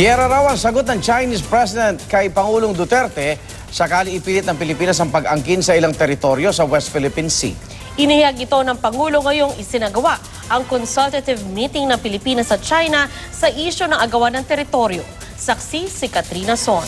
Giyera raw ang sagot ng Chinese President kay Pangulong Duterte sakali ipilit ng Pilipinas ang pag-angkin sa ilang teritoryo sa West Philippine Sea. Inihayag ito ng Pangulo ngayong isinagawa ang consultative meeting ng Pilipinas sa China sa isyu ng agawan ng teritoryo. Saksi si Katrina Son.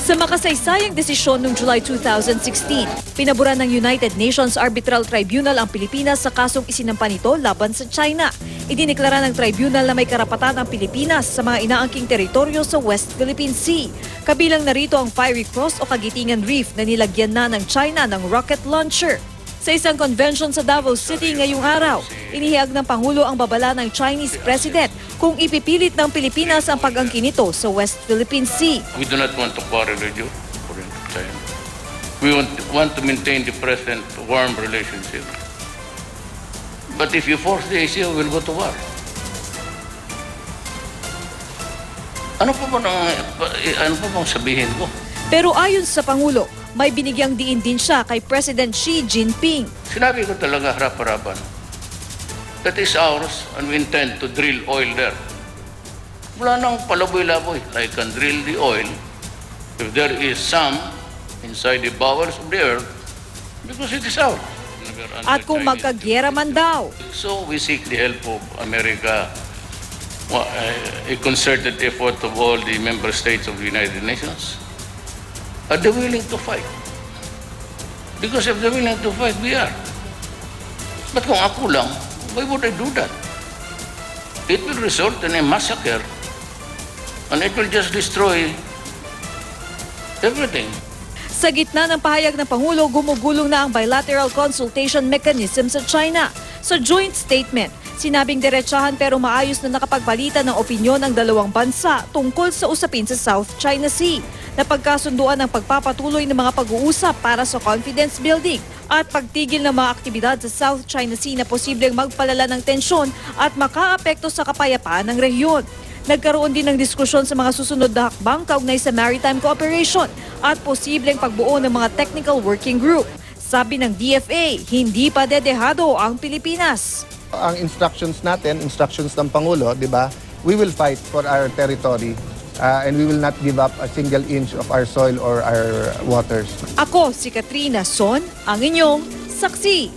Sa makasaysayang desisyon noong July 2016, pinabura ng United Nations Arbitral Tribunal ang Pilipinas sa kasong isinampa nito laban sa China. Idineklara ng tribunal na may karapatan ang Pilipinas sa mga inaangking teritoryo sa West Philippine Sea. Kabilang narito ang Fiery Cross o Kagitingan Reef na nilagyan na ng China ng rocket launcher. Sa isang convention sa Davao City ngayong araw, inihayag ng Pangulo ang babala ng Chinese President kung ipipilit ng Pilipinas ang pag-angkin nito sa West Philippine Sea. We do not want to quarrel with you, China. We want to maintain the present warm relationship. But if you force the issue, we'll go to war. Ano pa bang sabihin ko? Pero ayon sa Pangulo, may binigyang diin din siya kay President Xi Jinping. Sinabi ko talaga harap-harapan. That is ours and we intend to drill oil there. Wala nang palaboy-laboy. I can drill the oil if there is some inside the bowels of the earth because it is ours. At kung magkagyera man daw. So we seek the help of America, a concerted effort of all the member states of the United Nations. Are they willing to fight? Because if they're willing to fight, we are. But kung ako lang, why would I do that? It will result in a massacre and it will just destroy everything. Sa gitna ng pahayag ng Pangulo, gumugulong na ang bilateral consultation mechanism sa China. Sa joint statement, sinabing diretsahan pero maayos na nakapagpalitan ng opinyon ng dalawang bansa tungkol sa usapin sa South China Sea. Napagkasunduan ng pagpapatuloy ng mga pag-uusap para sa confidence building at pagtigil ng mga aktibidad sa South China Sea na posibleng magpalala ng tensyon at makaapekto sa kapayapaan ng rehiyon. Nagkaroon din ng diskusyon sa mga susunod na hakbang kaugnay sa maritime cooperation at posibleng pagbuo ng mga technical working group. Sabi ng DFA, hindi pa dedehado ang Pilipinas. Ang instructions natin, instructions ng Pangulo, di ba? We will fight for our territory. And we will not give up a single inch of our soil or our waters. Ako si Katrina Son, ang inyong saksi.